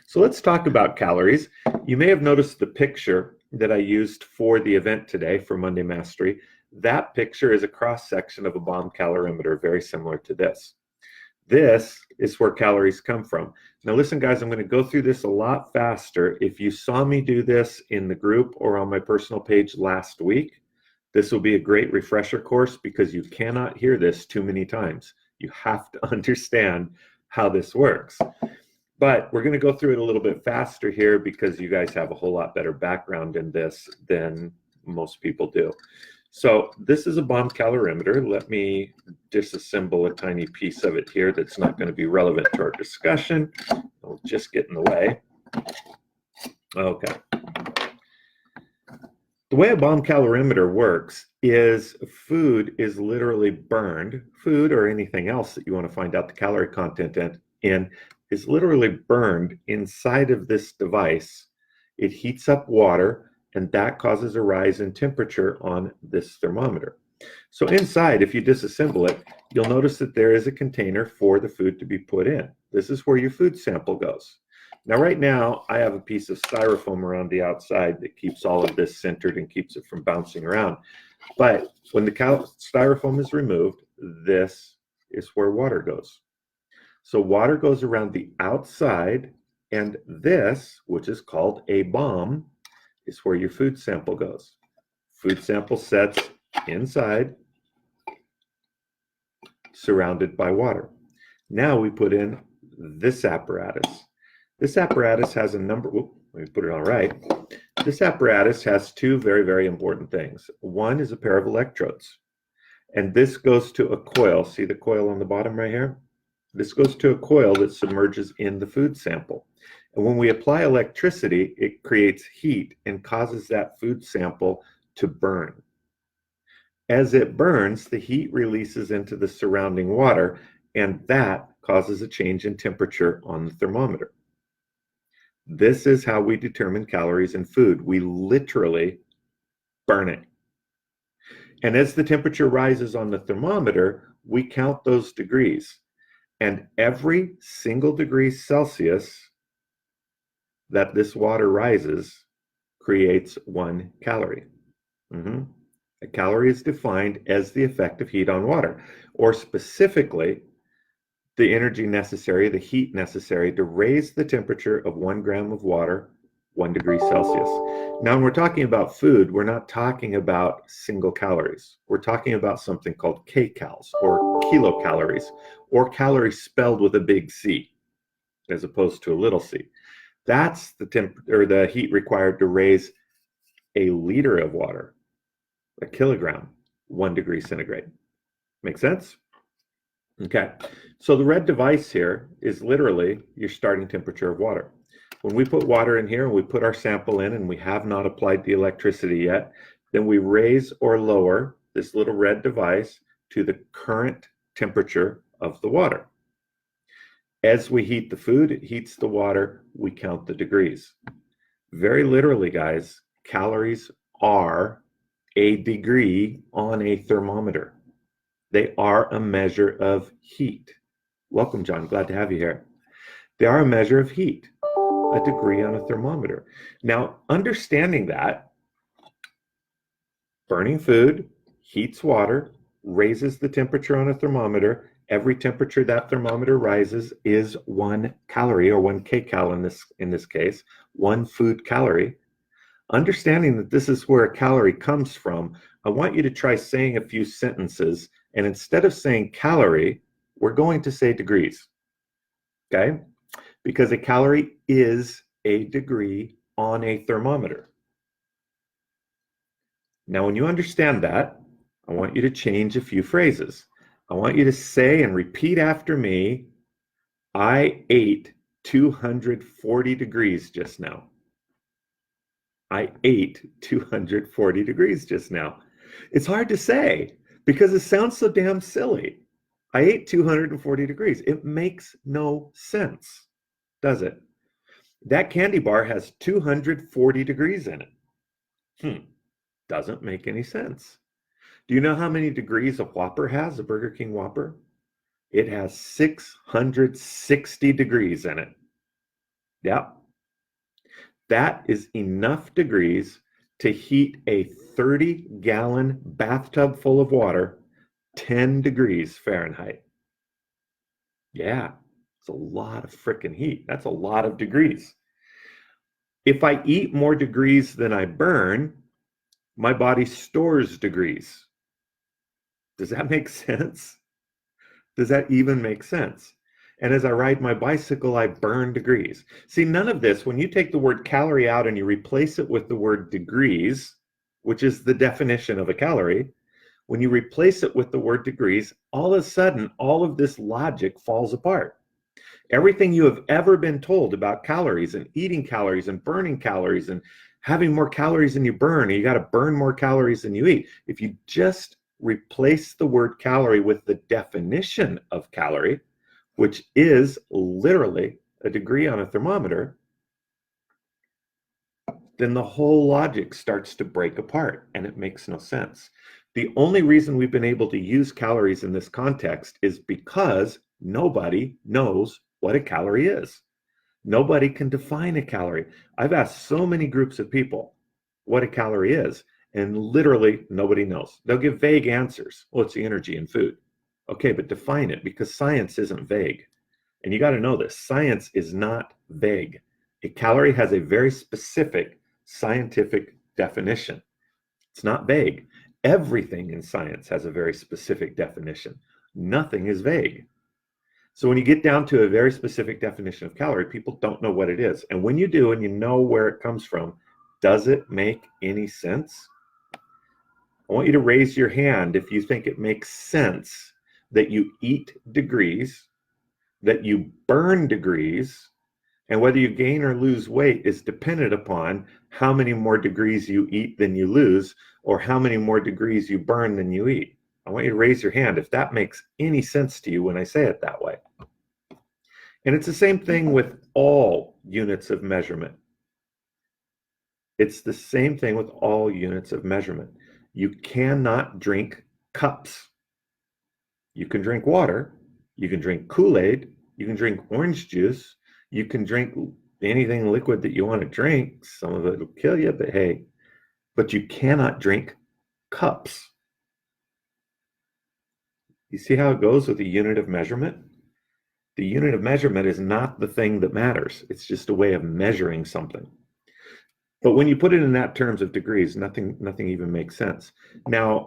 So let's talk about calories. You may have noticed the picture that I used for the event today for Monday Mastery. That picture is a cross-section of a bomb calorimeter, very similar to this. This is where calories come from. Now listen, guys, I'm going to go through this a lot faster. If you saw me do this in the group or on my personal page last week, this will be a great refresher course because you cannot hear this too many times. You have to understand how this works. But we're going to go through it a little bit faster here because you guys have a whole lot better background in this than most people do. So this is a bomb calorimeter. Let me disassemble a tiny piece of it here that's not going to be relevant to our discussion. It'll just get in the way. Okay. The way a bomb calorimeter works is food is literally burned. Food or anything else that you want to find out the calorie content in is literally burned inside of this device. It heats up water, and that causes a rise in temperature on this thermometer. So inside, if you disassemble it, you'll notice that there is a container for the food to be put in. This is where your food sample goes. Now, right now, I have a piece of styrofoam around the outside that keeps all of this centered and keeps it from bouncing around. But when the styrofoam is removed, this is where water goes. So water goes around the outside, and this, which is called a bomb, is where your food sample goes. Food sample sets inside, surrounded by water. Now we put in this apparatus. This apparatus has a number, let me put it on right. This apparatus has two very, very important things. One is a pair of electrodes, and this goes to a coil. See the coil on the bottom right here? This goes to a coil that submerges in the food sample. And when we apply electricity, it creates heat and causes that food sample to burn. As it burns, the heat releases into the surrounding water, and that causes a change in temperature on the thermometer. This is how we determine calories in food. We literally burn it. And as the temperature rises on the thermometer, we count those degrees. And every single degree Celsius that this water rises creates 1 calorie. A calorie is defined as the effect of heat on water, or specifically, the energy necessary, the heat necessary to raise the temperature of 1 gram of water 1 degree Celsius. Now, when we're talking about food, we're not talking about single calories. We're talking about something called kcals, or kilocalories, or calories spelled with a big C, as opposed to a little c. That's the heat required to raise a liter of water, a kilogram, 1 degree centigrade. Make sense? Okay, so the red device here is literally your starting temperature of water. When we put water in here and we put our sample in and we have not applied the electricity yet, then we raise or lower this little red device to the current temperature of the water. As we heat the food, it heats the water, we count the degrees. Very literally, guys, calories are a degree on a thermometer. They are a measure of heat. Welcome, John. Glad to have you here. They are a measure of heat, a degree on a thermometer. Now, understanding that, burning food heats water, raises the temperature on a thermometer. Every temperature that thermometer rises is 1 calorie, or 1 kcal in this case, 1 food calorie. Understanding that this is where a calorie comes from, I want you to try saying a few sentences, and instead of saying calorie, we're going to say degrees, okay? Because a calorie is a degree on a thermometer. Now, when you understand that, I want you to change a few phrases. I want you to say and repeat after me, I ate 240 degrees just now. I ate 240 degrees just now. It's hard to say because it sounds so damn silly. I ate 240 degrees. It makes no sense, does it? That candy bar has 240 degrees in it. Doesn't make any sense. Do you know how many degrees a Whopper has, a Burger King Whopper? It has 660 degrees in it. Yeah, That is enough degrees to heat a 30-gallon bathtub full of water 10 degrees Fahrenheit. Yeah, it's a lot of freaking heat. That's a lot of degrees. If I eat more degrees than I burn, my body stores degrees. Does that make sense? Does that even make sense? And as I ride my bicycle, I burn degrees. See, none of this, when you take the word calorie out and you replace it with the word degrees, which is the definition of a calorie, when you replace it with the word degrees, all of a sudden, all of this logic falls apart. Everything you have ever been told about calories and eating calories and burning calories and having more calories than you burn, and you got to burn more calories than you eat. If you just replace the word calorie with the definition of calorie, which is literally a degree on a thermometer, then the whole logic starts to break apart and it makes no sense. The only reason we've been able to use calories in this context is because nobody knows what a calorie is. Nobody can define a calorie. I've asked so many groups of people what a calorie is, and literally nobody knows. They'll give vague answers. Well, it's the energy in food. Okay, but define it, because science isn't vague. And you got to know this. Science is not vague. A calorie has a very specific scientific definition. It's not vague. Everything in science has a very specific definition. Nothing is vague. So when you get down to a very specific definition of calorie, people don't know what it is. And when you do and you know where it comes from, does it make any sense? I want you to raise your hand if you think it makes sense that you eat degrees, that you burn degrees, and whether you gain or lose weight is dependent upon how many more degrees you eat than you lose, or how many more degrees you burn than you eat. I want you to raise your hand if that makes any sense to you when I say it that way. And it's the same thing with all units of measurement. It's the same thing with all units of measurement. You cannot drink cups. You can drink water, you can drink Kool-Aid, you can drink orange juice, you can drink anything liquid that you want to drink. Some of it will kill you, but hey, but you cannot drink cups. You see how it goes with the unit of measurement? The unit of measurement is not the thing that matters. It's just a way of measuring something. But when you put it in that terms of degrees, nothing even makes sense. Now,